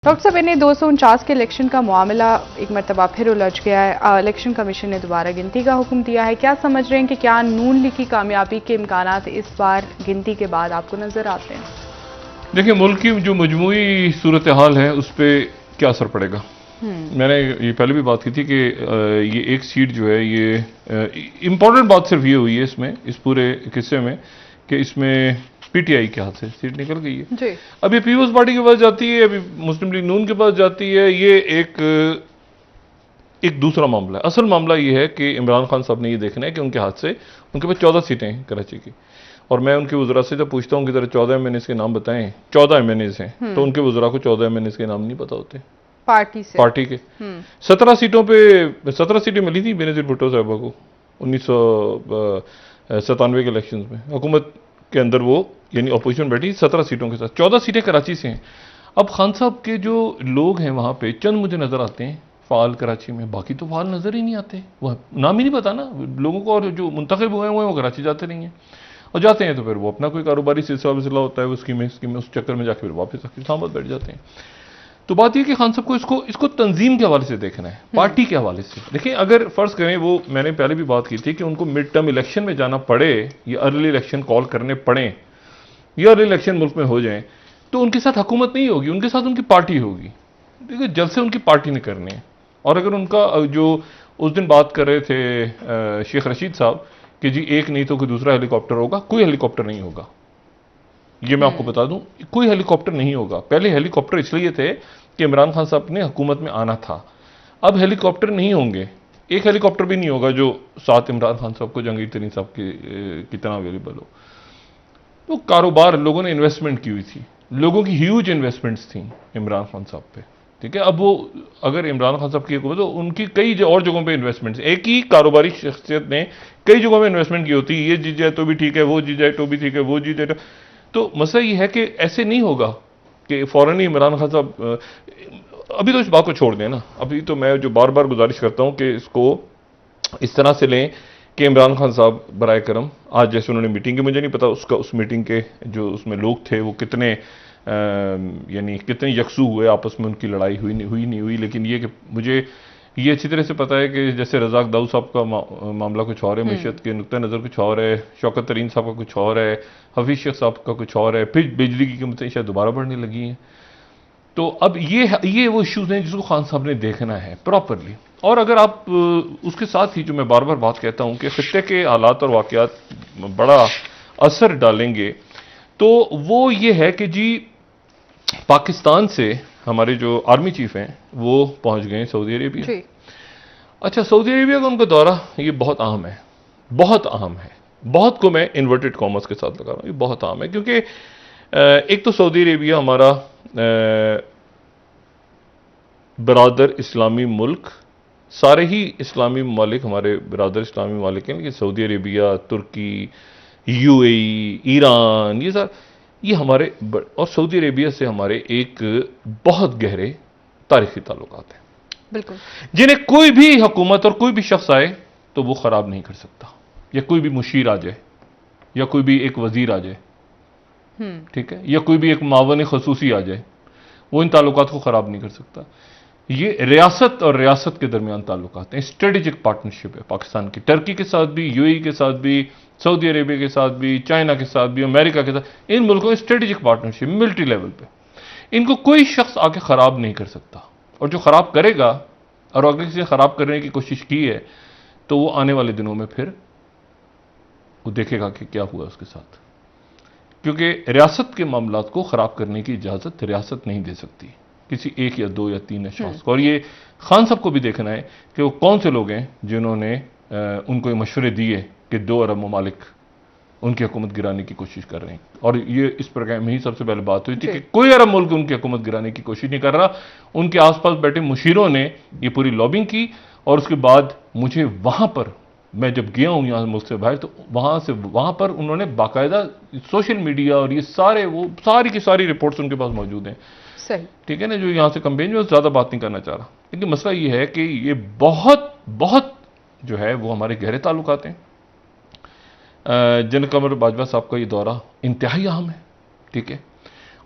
Doctor साहब, इन्हें 249 के इलेक्शन का मामला एक मरतबा फिर उलझ गया है। इलेक्शन कमीशन ने दोबारा गिनती का हुक्म दिया है। क्या समझ रहे हैं कि क्या नून लीग की कामयाबी के इम्कानात इस बार गिनती के बाद आपको नजर आते हैं? देखिए, मुल्क की जो मजमूई सूरत हाल है उस पर क्या असर पड़ेगा। मैंने ये पहले भी बात की थी कि ये एक सीट जो है, ये इम्पोर्टेंट बात सिर्फ ये हुई है इसमें, इस पूरे किस्से में, कि इसमें पीटीआई के हाथ से सीट निकल गई है जी। अब ये पीपल्स पार्टी के पास जाती है, अभी मुस्लिम लीग नून के पास जाती है। ये एक दूसरा मामला है। असल मामला ये है कि इमरान खान साहब ने ये देखना है कि उनके हाथ से, उनके पास 14 सीटें हैं कराची की, और मैं उनके वज़रा से जब पूछता हूँ कि जरा 14 एमएनएस के नाम बताएं, 14 एमएनएस हैं, तो उनके वज़रा को 14 एमएनएस के नाम नहीं पता होते पार्टी के। 17 सीटों पे 17 सीटें मिली थी बेनज़ीर भुट्टो साहबा को 1997 के इलेक्शन में। हुकूमत के अंदर वो यानी अपोजिशन बैठी 17 सीटों के साथ, 14 सीटें कराची से हैं। अब खान साहब के जो लोग हैं वहाँ पे चंद मुझे नज़र आते हैं फ़ाल कराची में, बाकी तो फ़ाल नज़र ही नहीं आते, वह नाम ही नहीं पता ना लोगों को। और जो मुंतखब हुए हैं वो कराची जाते नहीं हैं, और जाते हैं तो फिर वो अपना कोई कारोबारी सिलसिला होता है, वो स्कीमें उस चक्कर में जाकर फिर वापस आकर इस्लामाबाद बैठ जाते हैं। तो बात यह कि खान साहब को इसको तंजीम के हवाले से देखना है, पार्टी के हवाले से। देखिए, अगर फर्ज करें, वो मैंने पहले भी बात की थी कि उनको मिड टर्म इलेक्शन में जाना पड़े या अर्ली इलेक्शन कॉल करने पड़े या अर्ली इलेक्शन मुल्क में हो जाए, तो उनके साथ हुकूमत नहीं होगी, उनके साथ उनकी पार्टी होगी। देखिए, जलसे उनकी पार्टी ने करने हैं। और अगर उनका जो उस दिन बात कर रहे थे शेख रशीद साहब कि जी एक नहीं तो कोई दूसरा हेलीकॉप्टर होगा, कोई हेलीकॉप्टर नहीं होगा, ये मैं आपको बता दूं, कोई हेलीकॉप्टर नहीं होगा। पहले हेलीकॉप्टर इसलिए थे कि इमरान खान साहब ने हुकूमत में आना था, अब हेलीकॉप्टर नहीं होंगे। एक हेलीकॉप्टर भी नहीं होगा जो साथ इमरान खान साहब को जहांगीर तरीन साहब की तरह अवेलेबल हो। तो कारोबार, लोगों ने इन्वेस्टमेंट की हुई थी, लोगों की ह्यूज इन्वेस्टमेंट्स थी इमरान खान साहब पे, ठीक है। अब वो अगर इमरान खान साहब की हुकूमत, तो उनकी कई और जगहों पे इन्वेस्टमेंट्स, एक ही कारोबारी शख्सियत ने कई जगहों में इन्वेस्टमेंट की होती है, ये जीत जाए तो भी ठीक है, वो जीत जाए तो भी ठीक है, वो जीत जाए तो मसला ये है कि ऐसे नहीं होगा कि फौरन ही इमरान खान साहब। अभी तो इस बात को छोड़ दें ना, अभी तो मैं जो बार बार गुजारिश करता हूं कि इसको इस तरह से लें कि इमरान खान साहब बराए करम, आज जैसे उन्होंने मीटिंग की, मुझे नहीं पता उसका, उस मीटिंग के जो उसमें लोग थे वो कितने यानी कितने यकसू हुए आपस में, उनकी लड़ाई हुई नहीं हुई, लेकिन ये कि मुझे ये अच्छी तरह से पता है कि जैसे रज़ाक दाऊद साहब का मामला कुछ और है, मैशत के नुक्ता नज़र कुछ और है, शौकत तरीन साहब का कुछ और है, हफीज शेख साहब का कुछ और है, फिर बिजली की कीमतें शायद दोबारा बढ़ने लगी हैं। तो अब ये वो इश्यूज हैं जिसको खान साहब ने देखना है प्रॉपरली। और अगर आप उसके साथ ही जो मैं बार बार बात कहता हूं कि खित्ते के हालात और वाक़यात बड़ा असर डालेंगे, तो वो ये है कि जी पाकिस्तान से हमारे जो आर्मी चीफ हैं वो पहुंच गए सऊदी अरेबिया। अच्छा, सऊदी अरेबिया का उनका दौरा ये बहुत अहम है, बहुत अहम है। बहुत को मैं इन्वर्टेड कॉमर्स के साथ लगा रहा हूं, ये बहुत अहम है, क्योंकि एक तो सऊदी अरेबिया हमारा बरादर इस्लामी मुल्क, सारे ही इस्लामी ममालिक हमारे बरादर इस्लामी ममालिक हैं, लेकिन सऊदी अरेबिया, तुर्की, यूएई, ईरान, ये हमारे और सऊदी अरेबिया से हमारे एक बहुत गहरे तारीखी ताल्लुकात हैं, बिल्कुल, जिन्हें कोई भी हुकूमत और कोई भी शख्स आए तो वो खराब नहीं कर सकता, या कोई भी मुशीर आ जाए, या कोई भी एक वजीर आ जाए, ठीक है, या कोई भी एक मावन खसूसी आ जाए, वो इन ताल्लुकात को खराब नहीं कर सकता। ये रियासत और रियासत के दरमियान ताल्लुकात हैं, स्ट्रेटेजिक पार्टनरशिप है पाकिस्तान की, टर्की के साथ भी, यूएई के साथ भी, सऊदी अरेबिया के साथ भी, चाइना के साथ भी, अमेरिका के साथ, इन मुल्कों में स्ट्रेटेजिक पार्टनरशिप मिलिट्री लेवल पे। इनको कोई शख्स आके खराब नहीं कर सकता, और जो खराब करेगा, और अगर किसी ने खराब करने की कोशिश की है, तो वो आने वाले दिनों में फिर वो देखेगा कि क्या हुआ उसके साथ, क्योंकि रियासत के मामलात को खराब करने की इजाजत रियासत नहीं दे सकती किसी एक या दो या तीन अशख्स को। और ये खान साहब को भी देखना है कि वो कौन से लोग हैं जिन्होंने उनको ये मशवरे दिए कि 2 अरब ममालिक उनकी हुकूमत गिराने की कोशिश कर रहे हैं। और ये इस प्रकार में ही सबसे पहले बात हुई थी कि कोई अरब मुल्क उनकी हुकूमत गिराने की कोशिश नहीं कर रहा, उनके आसपास बैठे मुशीरों ने ये पूरी लॉबिंग की। और उसके बाद मुझे वहां पर, मैं जब गया हूं यहां मुल्क से बाहर, तो वहां पर उन्होंने बाकायदा सोशल मीडिया और ये सारे, वो सारी की सारी रिपोर्ट्स उनके पास मौजूद हैं, सही, ठीक है ना। जो यहां से कंपेन में ज्यादा बात नहीं करना चाह रहा, लेकिन मसला ये है कि ये बहुत बहुत जो है वो हमारे गहरे ताल्लुकात हैं। जनरल कमर बाजवा साहब का ये दौरा इंतहाई अहम है, ठीक है,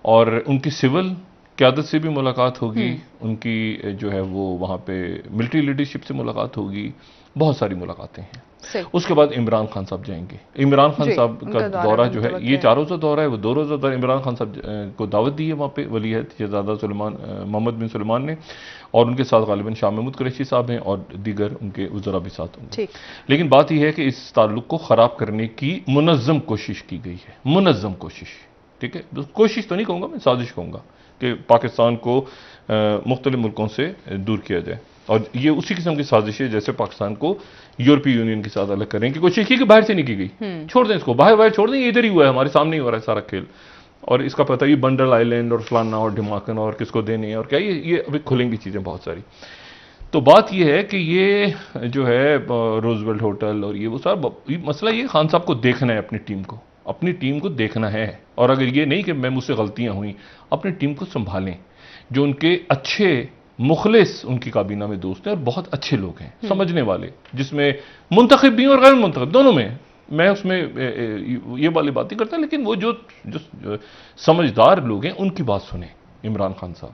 और उनकी सिविल क़यादत से भी मुलाकात होगी, उनकी जो है वो वहाँ पे मिलिट्री लीडरशिप से मुलाकात होगी, बहुत सारी मुलाकातें हैं। उसके बाद इमरान खान साहब जाएंगे। इमरान खान साहब का दौरा जो है ये 4 रोज़ा दौरा है, वो 2 रोज़ा दौरा। इमरान खान साहब को दावत दी है वहाँ पे वलीअहद शहजादा सुलेमान मोहम्मद बिन सुलेमान ने, और उनके साथ गालिबन शाह महमूद कुरैशी साहब हैं और दीगर उनके वज़रा भी साथ होंगे। लेकिन बात यह है कि इस ताल्लुक़ को ख़राब करने की मुनज़्ज़म कोशिश की गई है, मुनज़्ज़म कोशिश, ठीक है। कोशिश तो नहीं कहूँगा मैं, साजिश कहूँगा कि पाकिस्तान को मुख्तलिफ मुल्कों से दूर किया जाए, और ये उसी किस्म की साजिश है जैसे पाकिस्तान को यूरोपीय यूनियन के साथ अलग करने की कोशिश की कि बाहर से नहीं की गई। छोड़ दें इसको, बाहर छोड़ दें, इधर ही हुआ है, हमारे सामने ही हो रहा है सारा खेल, और इसका पता ये बंडल आइलैंड और फलाना और ढिमाकन और किसको देने हैं और क्या, ये अभी खुलेंगी चीज़ें बहुत सारी। तो बात यह है कि ये जो है रोजवेल्ट होटल और ये वो सारा मसला, ये खान साहब को देखना है, अपनी टीम को देखना है, और अगर ये नहीं कि मैं मुझसे गलतियां हुई, अपनी टीम को संभालें। जो उनके अच्छे मुखलिस उनकी काबीना में दोस्त हैं और बहुत अच्छे लोग हैं, समझने वाले, जिसमें मुंतखब भी और गैर मुंतखब दोनों में, मैं उसमें ये वाली बात नहीं करता, लेकिन वो जो समझदार लोग हैं उनकी बात सुने इमरान खान साहब,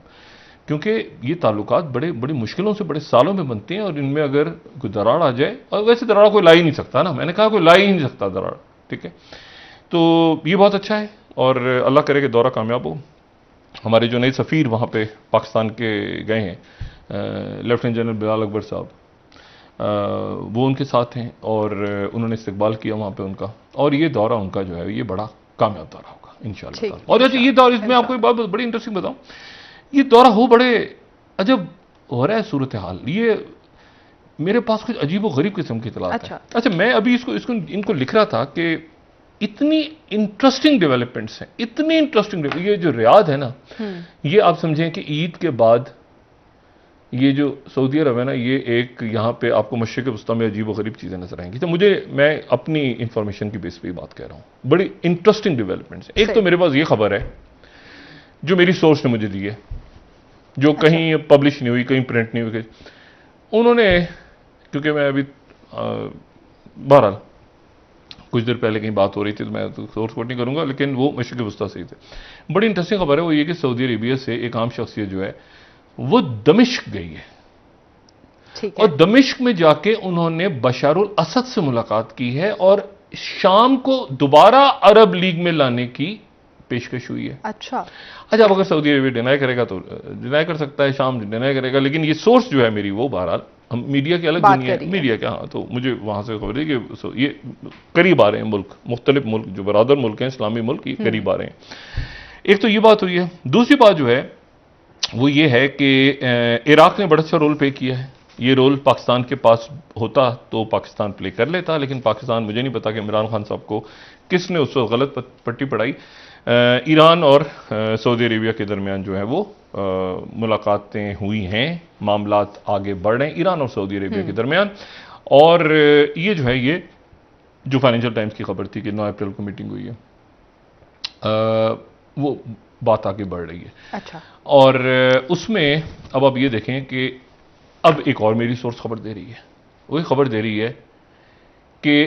क्योंकि ये ताल्लुकात बड़ी मुश्किलों से बड़े सालों में बनते हैं, और इनमें अगर कोई दरार आ जाए, और वैसे दरार कोई ला ही नहीं सकता ना, मैंने कहा कोई ला ही नहीं सकता दरार, ठीक है। तो ये बहुत अच्छा है, और अल्लाह करे कि दौरा कामयाब हो। हमारे जो नए सफ़ीर वहाँ पे पाकिस्तान के गए हैं, लेफ्टिनेंट जनरल बिलाल अकबर साहब, वो उनके साथ हैं, और उन्होंने इस्तकबाल किया वहाँ पे उनका, और ये दौरा उनका जो है ये बड़ा कामयाब दौरा होगा इंशाअल्लाह। और ये दौरा, इसमें आपको एक बात बड़ी इंटरेस्टिंग बताऊँ, ये दौरा हो बड़े अजब हो रहा है सूरत हाल, ये मेरे पास कुछ अजीब व गरीब किस्म की इतलात है। अच्छा, मैं अभी इनको लिख रहा था कि इतनी इंटरेस्टिंग डेवलपमेंट्स हैं, इतनी इंटरेस्टिंग, ये जो रियाद है ना, ये आप समझें कि ईद के बाद ये जो सऊदी अरब है ना, ये एक यहाँ पे आपको मशरिक़ वस्ता में अजीब व गरीब चीज़ें नजर आएंगी। तो मैं अपनी इंफॉर्मेशन की बेस पे बात कह रहा हूँ, बड़ी इंटरेस्टिंग डेवलपमेंट्स। एक तो मेरे पास ये खबर है जो मेरी सोर्स ने मुझे दी है, जो कहीं पब्लिश नहीं हुई, कहीं प्रिंट नहीं हुई, उन्होंने, क्योंकि मैं अभी बहरहाल कुछ देर पहले कहीं बात हो रही थी, तो मैं तो सोर्स कोट नहीं करूंगा, लेकिन वो मशरिक़ वस्ता से ही थे। बड़ी इंटरेस्टिंग खबर है वो ये कि सऊदी अरेबिया से एक आम शख्सियत जो है वो दमिश्क गई है, और दमिश्क में जाके उन्होंने बशारुल असद से मुलाकात की है, और शाम को दोबारा अरब लीग में लाने की पेशकश हुई है। अच्छा, अब अगर सऊदी अरेबिया डिनाई करेगा तो डिनाई कर सकता है, शाम डिनाई करेगा, लेकिन ये सोर्स जो है मेरी, वो बहरहाल हम मीडिया की अलग दुनिया है, मीडिया क्या, हाँ, तो मुझे वहां से खबर है कि ये करीब आ रहे हैं मुल्क, मुख्तलिफ मुल्क जो बरादर मुल्क हैं, इस्लामी मुल्क, ये करीब आ रहे हैं। एक तो ये बात हुई है। दूसरी बात जो है वो ये है कि इराक ने बड़ा अच्छा रोल प्ले किया है। ये रोल पाकिस्तान के पास होता तो पाकिस्तान प्ले कर लेता, लेकिन पाकिस्तान, मुझे नहीं पता कि इमरान खान साहब को किसने उस वक्त गलत पट्टी पढ़ाई। ईरान और सऊदी अरेबिया के दरमियान जो है वो मुलाकातें हुई हैं, मामलात आगे बढ़ रहे हैं ईरान और सऊदी अरेबिया के दरमियान, और ये जो है, ये जो फाइनेंशियल टाइम्स की खबर थी कि 9 अप्रैल को मीटिंग हुई है, वो बात आगे बढ़ रही है। अच्छा, और उसमें अब आप ये देखें कि अब एक और मेरी सोर्स खबर दे रही है, वही खबर दे रही है कि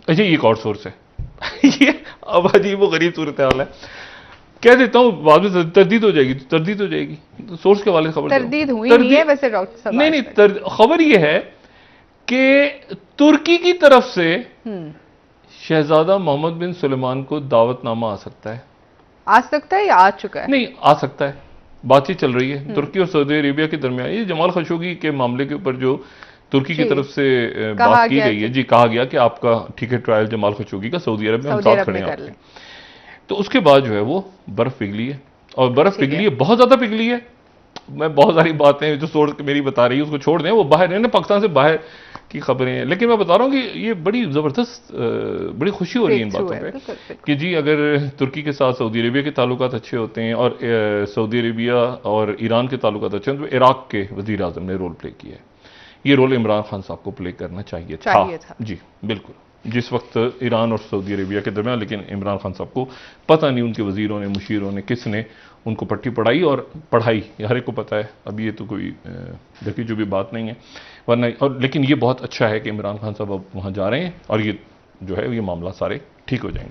अच्छा, ये एक और सोर्स है ये अब अजीब वो गरीब सूरत हाल है, कह देता हूँ, बाद में तरदीद हो जाएगी, तो सोर्स के वाले खबर तरदीद हुई नहीं है वैसे डॉक्टर साहब, नहीं, खबर ये है कि तुर्की की तरफ से शहजादा मोहम्मद बिन सुलेमान को दावतनामा आ सकता है या आ चुका है? नहीं, आ सकता है, बातचीत चल रही है तुर्की और सऊदी अरेबिया के दरमियान। ये जमाल खशोगी के मामले के ऊपर जो तुर्की की तरफ से बात की गई है, जी, कहा गया कि आपका ठीक है ट्रायल जमाल खशोगी का सऊदी अरब में, हम साथ खड़े हैं। तो उसके बाद जो है वो बर्फ पिघली है, और बर्फ पिघली है, बहुत ज्यादा पिघली है। मैं बहुत सारी बातें जो सोच के मेरी बता रही है उसको छोड़ दें, वो बाहर है ना, पाकिस्तान से बाहर की खबरें हैं, लेकिन मैं बता रहा हूँ कि ये बड़ी जबरदस्त, बड़ी खुशी हो रही है इन बातों पे कि जी, अगर तुर्की के साथ सऊदी अरेबिया के ताल्लुकात अच्छे होते हैं और सऊदी अरेबिया और ईरान के ताल्लुकात अच्छे हैं, तो इराक के वजीर आज़म ने रोल प्ले किया है। ये रोल इमरान खान साहब को प्ले करना चाहिए था। जी बिल्कुल, जिस वक्त ईरान और सऊदी अरेबिया के दरमियान, लेकिन इमरान खान साहब को पता नहीं उनके वजीरों ने, मुशीरों ने, किसने उनको पट्टी पढ़ाई और पढ़ाई, हर एक को पता है। अभी ये तो कोई ढकी जो भी बात नहीं है, वरना और लेकिन ये बहुत अच्छा है कि इमरान खान साहब अब वहाँ जा रहे हैं, और ये जो है ये मामला सारे ठीक हो जाएंगे।